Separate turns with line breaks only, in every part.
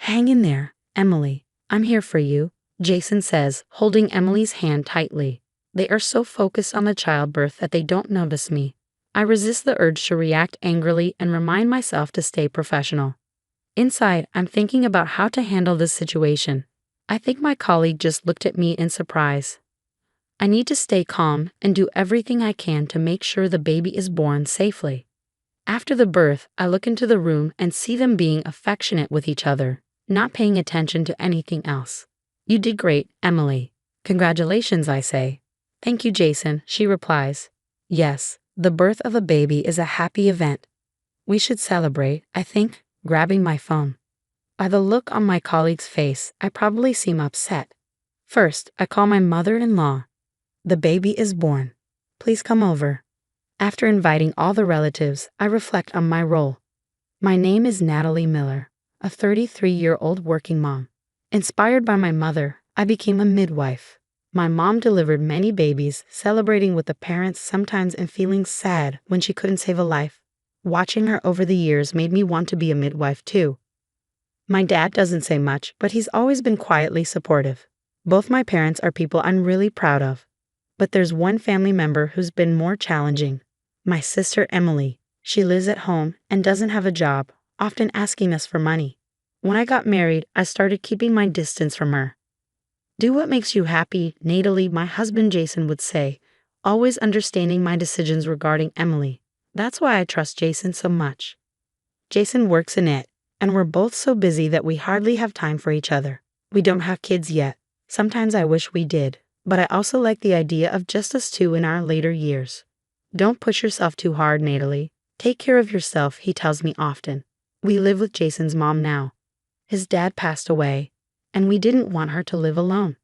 Hang in there, Emily. I'm here for you, Jason says, holding Emily's hand tightly. They are so focused on the childbirth that they don't notice me. I resist the urge to react angrily and remind myself to stay professional. Inside, I'm thinking about how to handle this situation. I think my colleague just looked at me in surprise. I need to stay calm and do everything I can to make sure the baby is born safely. After the birth, I look into the room and see them being affectionate with each other, not paying attention to anything else. You did great, Emily. Congratulations, I say. Thank you, Jason, she replies. Yes, the birth of a baby is a happy event. We should celebrate, I think, grabbing my phone. By the look on my colleague's face, I probably seem upset. First, I call my mother-in-law. The baby is born. Please come over. After inviting all the relatives, I reflect on my role. My name is Natalie Miller, a 33-year-old working mom. Inspired by my mother, I became a midwife. My mom delivered many babies, celebrating with the parents sometimes and feeling sad when she couldn't save a life. Watching her over the years made me want to be a midwife too. My dad doesn't say much, but he's always been quietly supportive. Both my parents are people I'm really proud of. But there's one family member who's been more challenging. My sister Emily. She lives at home and doesn't have a job, often asking us for money. When I got married, I started keeping my distance from her. Do what makes you happy, Natalie, my husband Jason would say, always understanding my decisions regarding Emily. That's why I trust Jason so much. Jason works in it, and we're both so busy that we hardly have time for each other. We don't have kids yet. Sometimes I wish we did, but I also like the idea of just us two in our later years. Don't push yourself too hard, Natalie. Take care of yourself, he tells me often. We live with Jason's mom now. His dad passed away, and we didn't want her to live alone.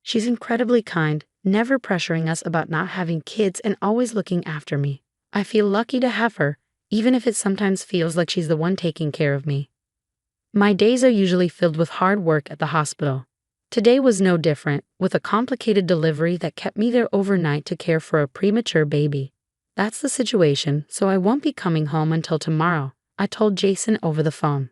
She's incredibly kind, never pressuring us about not having kids and always looking after me. I feel lucky to have her, even if it sometimes feels like she's the one taking care of me. My days are usually filled with hard work at the hospital. Today was no different, with a complicated delivery that kept me there overnight to care for a premature baby. That's the situation, so I won't be coming home until tomorrow, I told Jason over the phone.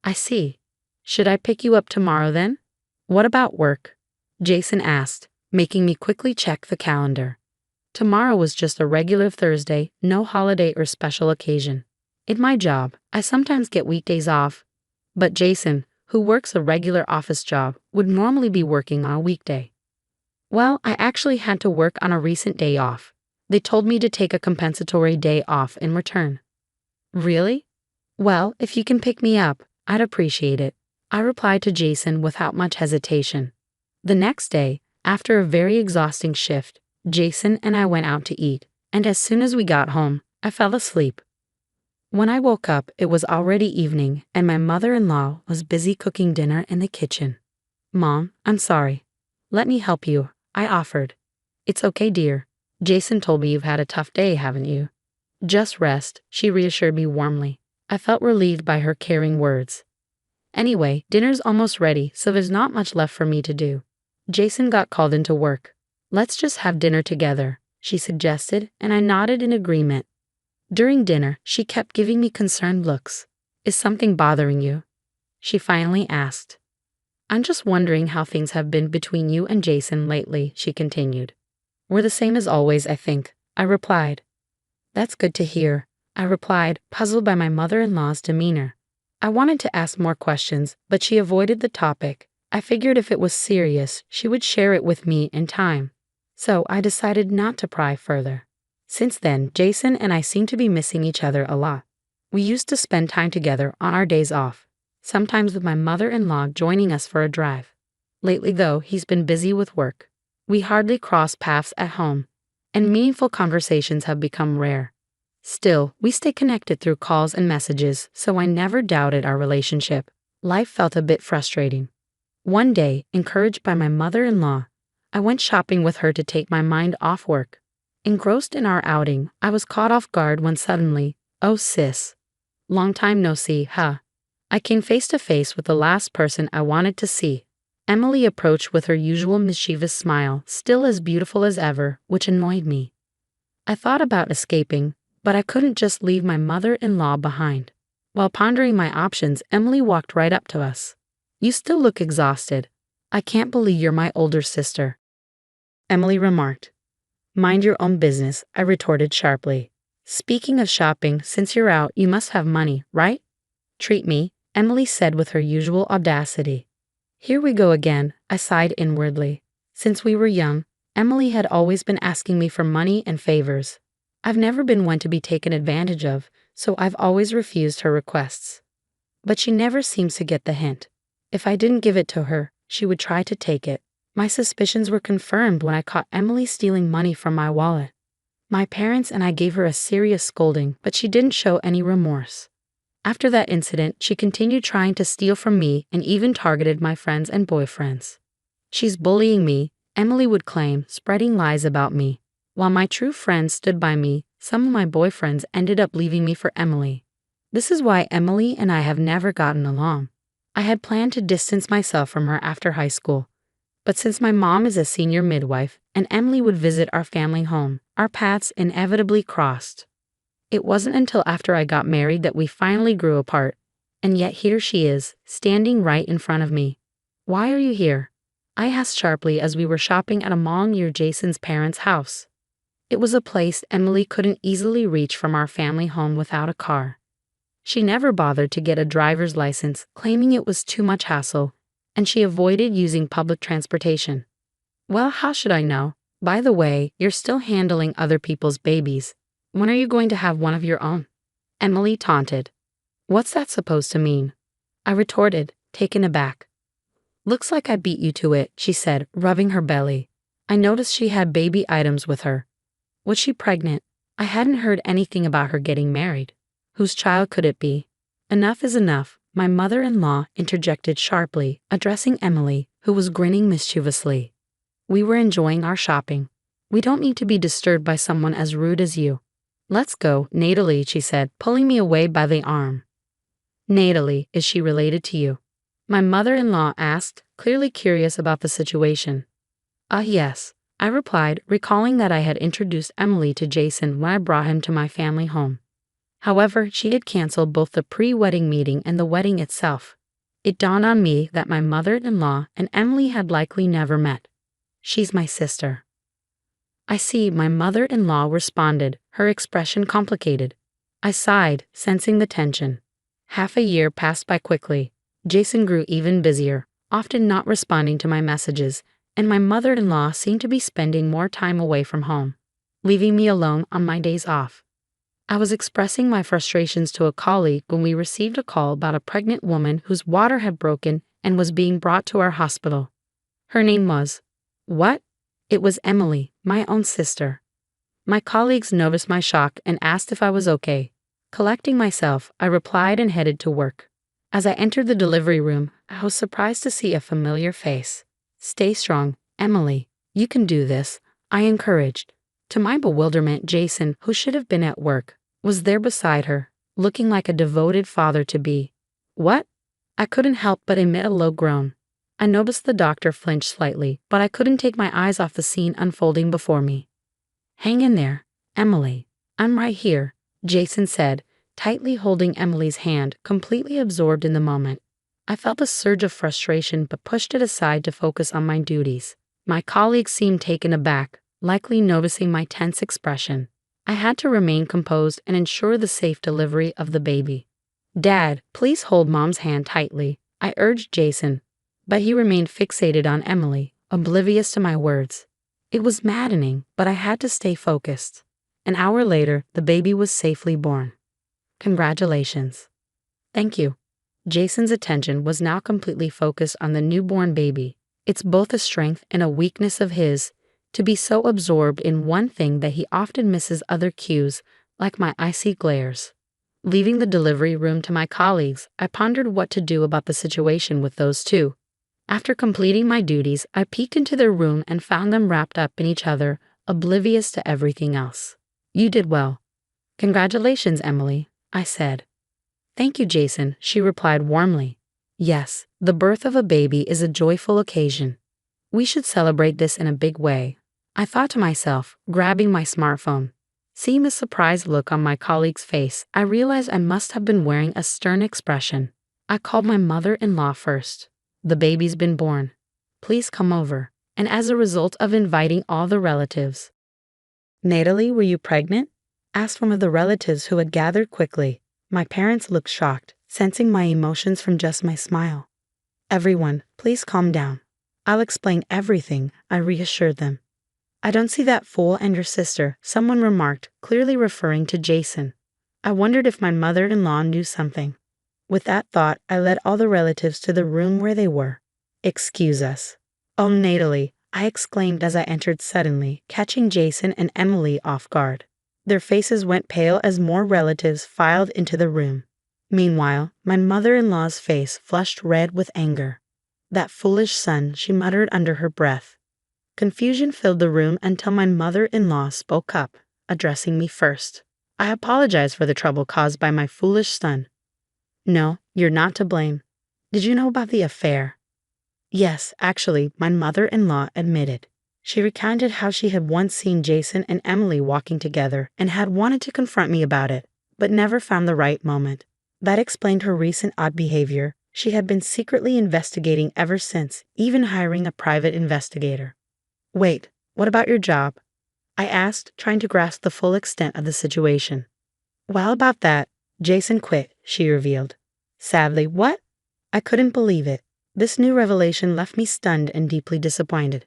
I see. Should I pick you up tomorrow then? What about work? Jason asked, making me quickly check the calendar. Tomorrow was just a regular Thursday, no holiday or special occasion. In my job, I sometimes get weekdays off, but Jason, who works a regular office job, would normally be working on a weekday. Well, I actually had to work on a recent day off. They told me to take a compensatory day off in return. Really? Well, if you can pick me up, I'd appreciate it, I replied to Jason without much hesitation. The next day, after a very exhausting shift, Jason and I went out to eat, and as soon as we got home, I fell asleep. When I woke up, it was already evening, and my mother-in-law was busy cooking dinner in the kitchen. Mom, I'm sorry. Let me help you, I offered. It's okay, dear. Jason told me you've had a tough day, haven't you? Just rest, she reassured me warmly. I felt relieved by her caring words. Anyway, dinner's almost ready, so there's not much left for me to do. Jason got called into work. Let's just have dinner together, she suggested, and I nodded in agreement. During dinner, she kept giving me concerned looks. Is something bothering you? She finally asked. I'm just wondering how things have been between you and Jason lately, she continued. We're the same as always, I think, I replied. That's good to hear, I replied, puzzled by my mother-in-law's demeanor. I wanted to ask more questions, but she avoided the topic. I figured if it was serious, she would share it with me in time. So I decided not to pry further. Since then, Jason and I seem to be missing each other a lot. We used to spend time together on our days off, sometimes with my mother-in-law joining us for a drive. Lately, though, he's been busy with work. We hardly cross paths at home, and meaningful conversations have become rare. Still, we stay connected through calls and messages, so I never doubted our relationship. Life felt a bit frustrating. One day, encouraged by my mother-in-law, I went shopping with her to take my mind off work. Engrossed in our outing, I was caught off guard when suddenly, oh sis, long time no see, huh? I came face to face with the last person I wanted to see. Emily approached with her usual mischievous smile, still as beautiful as ever, which annoyed me. I thought about escaping, but I couldn't just leave my mother-in-law behind. While pondering my options, Emily walked right up to us. You still look exhausted. I can't believe you're my older sister, Emily remarked. Mind your own business, I retorted sharply. Speaking of shopping, since you're out, you must have money, right? Treat me, Emily said with her usual audacity. Here we go again, I sighed inwardly. Since we were young, Emily had always been asking me for money and favors. I've never been one to be taken advantage of, so I've always refused her requests. But she never seems to get the hint. If I didn't give it to her, she would try to take it. My suspicions were confirmed when I caught Emily stealing money from my wallet. My parents and I gave her a serious scolding, but she didn't show any remorse. After that incident, she continued trying to steal from me and even targeted my friends and boyfriends. She's bullying me, Emily would claim, spreading lies about me. While my true friends stood by me, some of my boyfriends ended up leaving me for Emily. This is why Emily and I have never gotten along. I had planned to distance myself from her after high school. But since my mom is a senior midwife and Emily would visit our family home, our paths inevitably crossed. It wasn't until after I got married that we finally grew apart, and yet here she is, standing right in front of me. Why are you here? I asked sharply as we were shopping at a mall near Jason's parents' house. It was a place Emily couldn't easily reach from our family home without a car. She never bothered to get a driver's license, claiming it was too much hassle, and she avoided using public transportation. Well, how should I know? By the way, you're still handling other people's babies. When are you going to have one of your own? Emily taunted. What's that supposed to mean? I retorted, taken aback. Looks like I beat you to it, she said, rubbing her belly. I noticed she had baby items with her. Was she pregnant? I hadn't heard anything about her getting married. Whose child could it be? Enough is enough, my mother-in-law interjected sharply, addressing Emily, who was grinning mischievously. We were enjoying our shopping. We don't need to be disturbed by someone as rude as you. Let's go, Natalie, she said, pulling me away by the arm. Natalie, is she related to you? My mother-in-law asked, clearly curious about the situation. Yes, I replied, recalling that I had introduced Emily to Jason when I brought him to my family home. However, she had canceled both the pre-wedding meeting and the wedding itself. It dawned on me that my mother-in-law and Emily had likely never met. She's my sister. I see, my mother-in-law responded, her expression complicated. I sighed, sensing the tension. Half a year passed by quickly. Jason grew even busier, often not responding to my messages, and my mother-in-law seemed to be spending more time away from home, leaving me alone on my days off. I was expressing my frustrations to a colleague when we received a call about a pregnant woman whose water had broken and was being brought to our hospital. Her name was... What? It was Emily, my own sister. My colleagues noticed my shock and asked if I was okay. Collecting myself, I replied and headed to work. As I entered the delivery room, I was surprised to see a familiar face. Stay strong, Emily. You can do this, I encouraged. To my bewilderment, Jason, who should have been at work, was there beside her, looking like a devoted father-to-be. What? I couldn't help but emit a low groan. I noticed the doctor flinch slightly, but I couldn't take my eyes off the scene unfolding before me. Hang in there, Emily. I'm right here, Jason said, tightly holding Emily's hand, completely absorbed in the moment. I felt a surge of frustration but pushed it aside to focus on my duties. My colleagues seemed taken aback, likely noticing my tense expression. I had to remain composed and ensure the safe delivery of the baby. Dad, please hold Mom's hand tightly, I urged Jason, but he remained fixated on Emily, oblivious to my words. It was maddening, but I had to stay focused. An hour later, the baby was safely born. Congratulations. Thank you. Jason's attention was now completely focused on the newborn baby. It's both a strength and a weakness of his, to be so absorbed in one thing that he often misses other cues, like my icy glares. Leaving the delivery room to my colleagues, I pondered what to do about the situation with those two. After completing my duties, I peeked into their room and found them wrapped up in each other, oblivious to everything else. You did well. Congratulations, Emily, I said. Thank you, Jason, she replied warmly. Yes, the birth of a baby is a joyful occasion. We should celebrate this in a big way, I thought to myself, grabbing my smartphone. Seeing the surprised look on my colleague's face, I realized I must have been wearing a stern expression. I called my mother-in-law first. The baby's been born. Please come over. And as a result of inviting all the relatives. Natalie, were you pregnant? Asked one of the relatives who had gathered quickly. My parents looked shocked, sensing my emotions from just my smile. Everyone, please calm down. I'll explain everything, I reassured them. I don't see that fool and your sister, someone remarked, clearly referring to Jason. I wondered if my mother-in-law knew something. With that thought, I led all the relatives to the room where they were. Excuse us. Oh, Natalie, I exclaimed as I entered suddenly, catching Jason and Emily off guard. Their faces went pale as more relatives filed into the room. Meanwhile, my mother-in-law's face flushed red with anger. That foolish son, she muttered under her breath. Confusion filled the room until my mother-in-law spoke up, addressing me first. I apologize for the trouble caused by my foolish son. No, you're not to blame. Did you know about the affair? Yes, actually, my mother-in-law admitted. She recounted how she had once seen Jason and Emily walking together and had wanted to confront me about it, but never found the right moment. That explained her recent odd behavior. She had been secretly investigating ever since, even hiring a private investigator. Wait, what about your job? I asked, trying to grasp the full extent of the situation. Well, about that, Jason quit, she revealed. Sadly, what? I couldn't believe it. This new revelation left me stunned and deeply disappointed.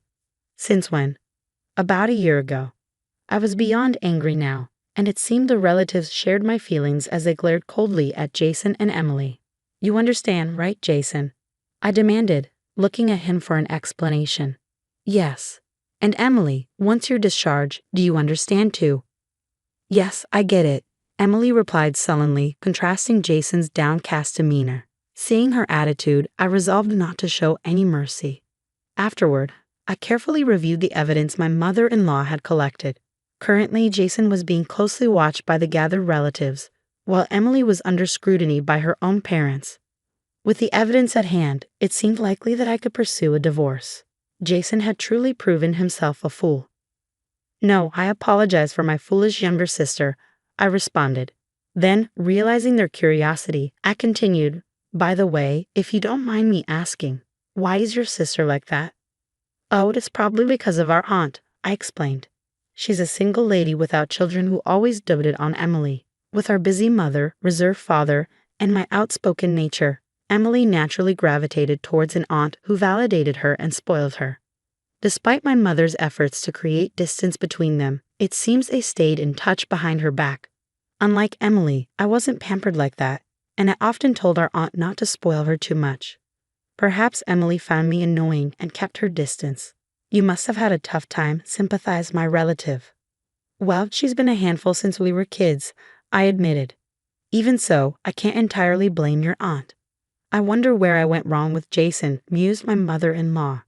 Since when? About a year ago. I was beyond angry now, and it seemed the relatives shared my feelings as they glared coldly at Jason and Emily. You understand, right, Jason? I demanded, looking at him for an explanation. Yes. And Emily, once you're discharged, do you understand too? Yes, I get it, Emily replied sullenly, contrasting Jason's downcast demeanor. Seeing her attitude, I resolved not to show any mercy. Afterward, I carefully reviewed the evidence my mother-in-law had collected. Currently, Jason was being closely watched by the gathered relatives, while Emily was under scrutiny by her own parents. With the evidence at hand, it seemed likely that I could pursue a divorce. Jason had truly proven himself a fool. No, I apologize for my foolish younger sister, I responded. Then, realizing their curiosity, I continued, by the way, if you don't mind me asking, why is your sister like that? Oh, it's probably because of our aunt, I explained. She's a single lady without children who always doted on Emily. With our busy mother, reserved father, and my outspoken nature, Emily naturally gravitated towards an aunt who validated her and spoiled her. Despite my mother's efforts to create distance between them, it seems they stayed in touch behind her back. Unlike Emily, I wasn't pampered like that, and I often told our aunt not to spoil her too much. Perhaps Emily found me annoying and kept her distance. You must have had a tough time, sympathized my relative. Well, she's been a handful since we were kids, I admitted. Even so, I can't entirely blame your aunt. I wonder where I went wrong with Jason, mused my mother-in-law.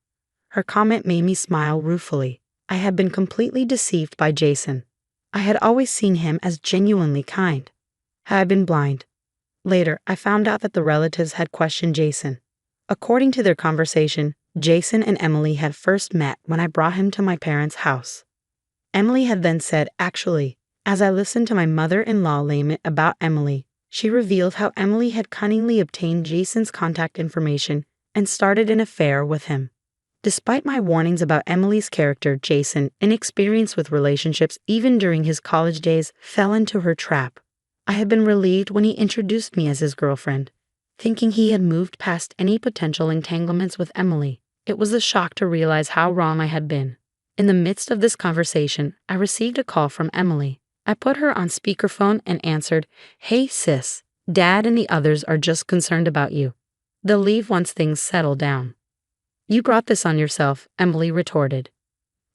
Her comment made me smile ruefully. I had been completely deceived by Jason. I had always seen him as genuinely kind. Had I been blind? Later, I found out that the relatives had questioned Jason. According to their conversation, Jason and Emily had first met when I brought him to my parents' house. Emily had then said, actually, as I listened to my mother-in-law lament about Emily, she revealed how Emily had cunningly obtained Jason's contact information and started an affair with him. Despite my warnings about Emily's character, Jason, inexperienced with relationships even during his college days, fell into her trap. I had been relieved when he introduced me as his girlfriend. Thinking he had moved past any potential entanglements with Emily, it was a shock to realize how wrong I had been. In the midst of this conversation, I received a call from Emily. I put her on speakerphone and answered, Hey sis, Dad and the others are just concerned about you. They'll leave once things settle down. You brought this on yourself, Emily retorted.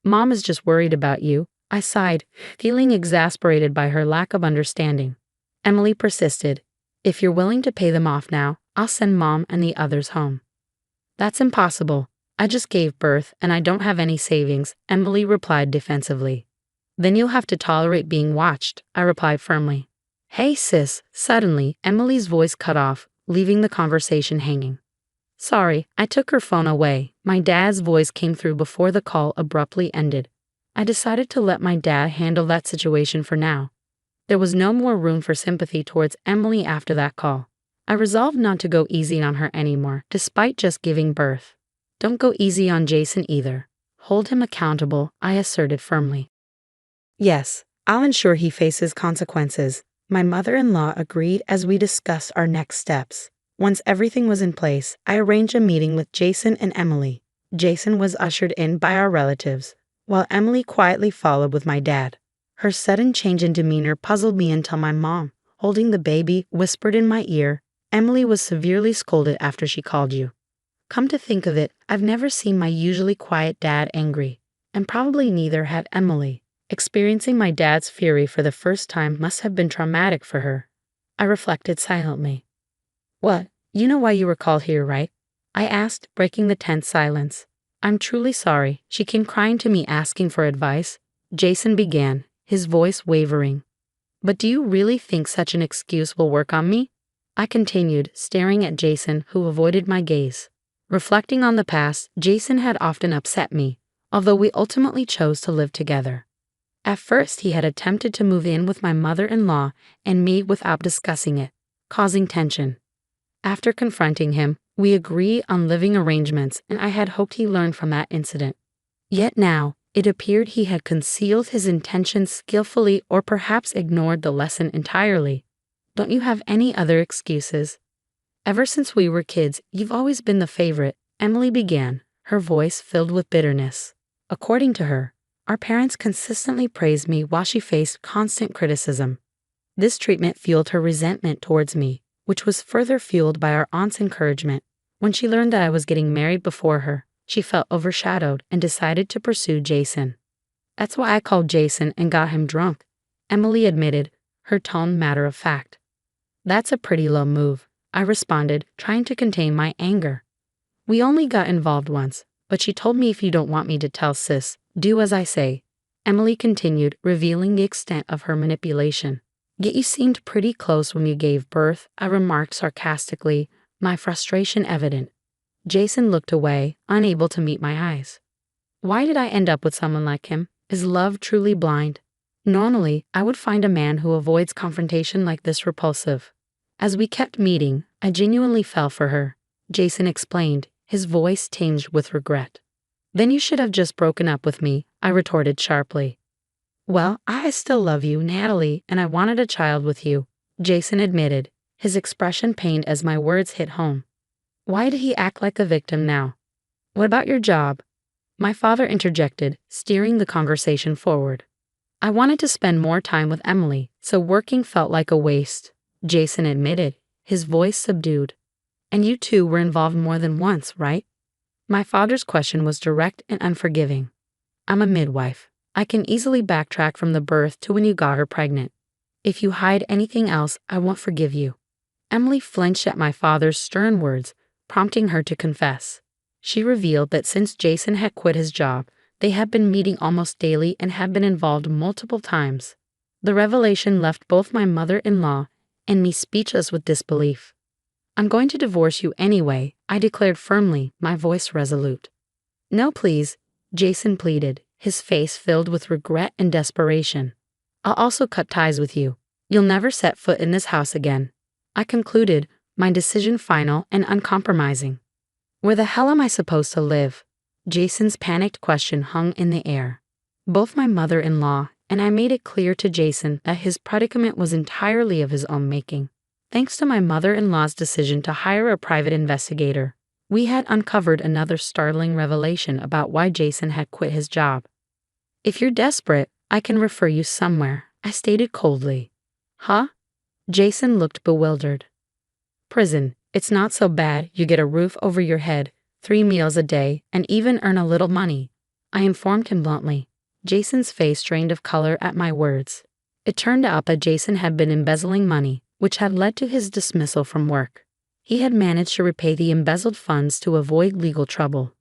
Mom is just worried about you, I sighed, feeling exasperated by her lack of understanding. Emily persisted. If you're willing to pay them off now, I'll send Mom and the others home. That's impossible. I just gave birth and I don't have any savings, Emily replied defensively. Then you'll have to tolerate being watched, I replied firmly. Hey sis, suddenly, Emily's voice cut off, leaving the conversation hanging. Sorry, I took her phone away. My dad's voice came through before the call abruptly ended. I decided to let my dad handle that situation for now. There was no more room for sympathy towards Emily after that call. I resolved not to go easy on her anymore, despite just giving birth. Don't go easy on Jason either. Hold him accountable, I asserted firmly. Yes, I'll ensure he faces consequences. My mother-in-law agreed as we discussed our next steps. Once everything was in place, I arranged a meeting with Jason and Emily. Jason was ushered in by our relatives, while Emily quietly followed with my dad. Her sudden change in demeanor puzzled me until my mom, holding the baby, whispered in my ear, "Emily was severely scolded after she called you." Come to think of it, I've never seen my usually quiet dad angry, and probably neither had Emily. Experiencing my dad's fury for the first time must have been traumatic for her. I reflected silently. "What? You know why you were called here, right?" I asked, breaking the tense silence. "I'm truly sorry." She came crying to me asking for advice. Jason began, his voice wavering. "But do you really think such an excuse will work on me?" I continued, staring at Jason, who avoided my gaze. Reflecting on the past, Jason had often upset me, although we ultimately chose to live together. At first, he had attempted to move in with my mother-in-law and me without discussing it, causing tension. After confronting him, we agreed on living arrangements, and I had hoped he learned from that incident. Yet now, it appeared he had concealed his intentions skillfully or perhaps ignored the lesson entirely. "Don't you have any other excuses?" "Ever since we were kids, you've always been the favorite," Emily began, her voice filled with bitterness. According to her, our parents consistently praised me while she faced constant criticism. This treatment fueled her resentment towards me, which was further fueled by our aunt's encouragement. When she learned that I was getting married before her, she felt overshadowed and decided to pursue Jason. "That's why I called Jason and got him drunk," Emily admitted, her tone matter of fact. "That's a pretty low move," I responded, trying to contain my anger. "We only got involved once, but she told me if you don't want me to tell sis, do as I say," Emily continued, revealing the extent of her manipulation. "Yet you seemed pretty close when you gave birth," I remarked sarcastically, my frustration evident. Jason looked away, unable to meet my eyes. Why did I end up with someone like him? Is love truly blind? Normally, I would find a man who avoids confrontation like this repulsive. As we kept meeting, I genuinely fell for her, Jason explained, his voice tinged with regret. "Then you should have just broken up with me," I retorted sharply. "Well, I still love you, Natalie, and I wanted a child with you," Jason admitted, his expression pained as my words hit home. Why did he act like a victim now? "What about your job?" My father interjected, steering the conversation forward. "I wanted to spend more time with Emily, so working felt like a waste," Jason admitted, his voice subdued. "And you two were involved more than once, right?" My father's question was direct and unforgiving. "I'm a midwife. I can easily backtrack from the birth to when you got her pregnant. If you hide anything else, I won't forgive you." Emily flinched at my father's stern words, prompting her to confess. She revealed that since Jason had quit his job, they had been meeting almost daily and had been involved multiple times. The revelation left both my mother-in-law and me speechless with disbelief. "I'm going to divorce you anyway," I declared firmly, my voice resolute. "No, please," Jason pleaded, his face filled with regret and desperation. "I'll also cut ties with you. You'll never set foot in this house again," I concluded, my decision final and uncompromising. "Where the hell am I supposed to live?" Jason's panicked question hung in the air. Both my mother-in-law and I made it clear to Jason that his predicament was entirely of his own making. Thanks to my mother-in-law's decision to hire a private investigator, we had uncovered another startling revelation about why Jason had quit his job. "If you're desperate, I can refer you somewhere," I stated coldly. "Huh?" Jason looked bewildered. "Prison. It's not so bad. You get a roof over your head, 3 meals a day, and even earn a little money," I informed him bluntly. Jason's face drained of color at my words. It turned out that Jason had been embezzling money, which had led to his dismissal from work. He had managed to repay the embezzled funds to avoid legal trouble.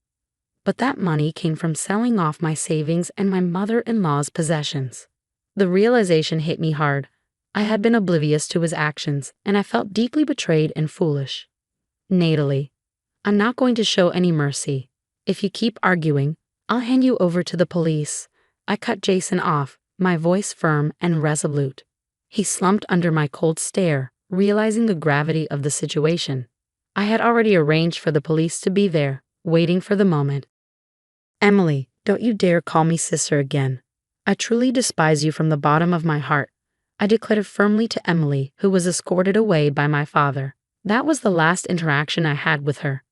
But that money came from selling off my savings and my mother-in-law's possessions. The realization hit me hard. I had been oblivious to his actions, and I felt deeply betrayed and foolish. "Natalie, I'm not going to show any mercy. If you keep arguing, I'll hand you over to the police," I cut Jason off, my voice firm and resolute. He slumped under my cold stare, realizing the gravity of the situation. I had already arranged for the police to be there, waiting for the moment. Emily, don't you dare call me sister again. I truly despise you from the bottom of my heart, I declared firmly to Emily, who was escorted away by my father. That was the last interaction I had with her.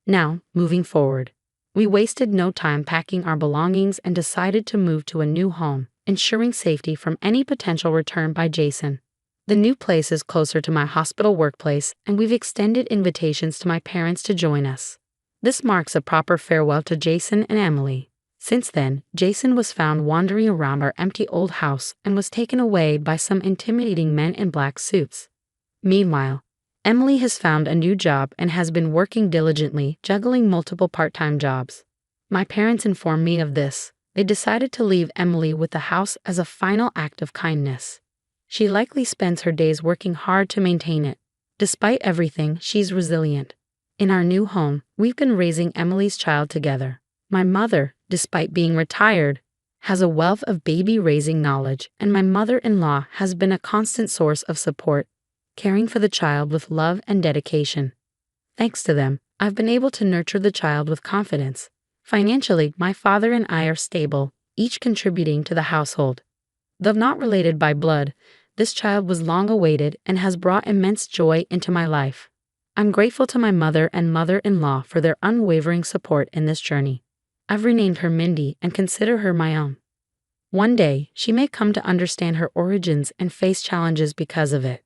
Now, moving forward, we wasted no time packing our belongings and decided to move to a new home, ensuring safety from any potential return by Jason. The new place is closer to my hospital workplace, and we've extended invitations to my parents to join us. This marks a proper farewell to Jason and Emily. Since then, Jason was found wandering around our empty old house and was taken away by some intimidating men in black suits. Meanwhile, Emily has found a new job and has been working diligently, juggling multiple part-time jobs. My parents informed me of this. They decided to leave Emily with the house as a final act of kindness. She likely spends her days working hard to maintain it. Despite everything, she's resilient. In our new home, we've been raising Emily's child together. My mother, despite being retired, has a wealth of baby-raising knowledge, and my mother-in-law has been a constant source of support, caring for the child with love and dedication. Thanks to them, I've been able to nurture the child with confidence. Financially, my father and I are stable, each contributing to the household. Though not related by blood, this child was long awaited and has brought immense joy into my life. I'm grateful to my mother and mother-in-law for their unwavering support in this journey. I've renamed her Mindy and consider her my own. One day, she may come to understand her origins and face challenges because of it.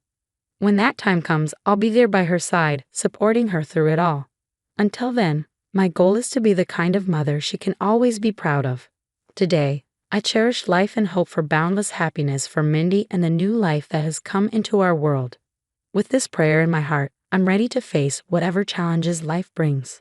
When that time comes, I'll be there by her side, supporting her through it all. Until then, my goal is to be the kind of mother she can always be proud of. Today, I cherish life and hope for boundless happiness for Mindy and the new life that has come into our world. With this prayer in my heart, I'm ready to face whatever challenges life brings.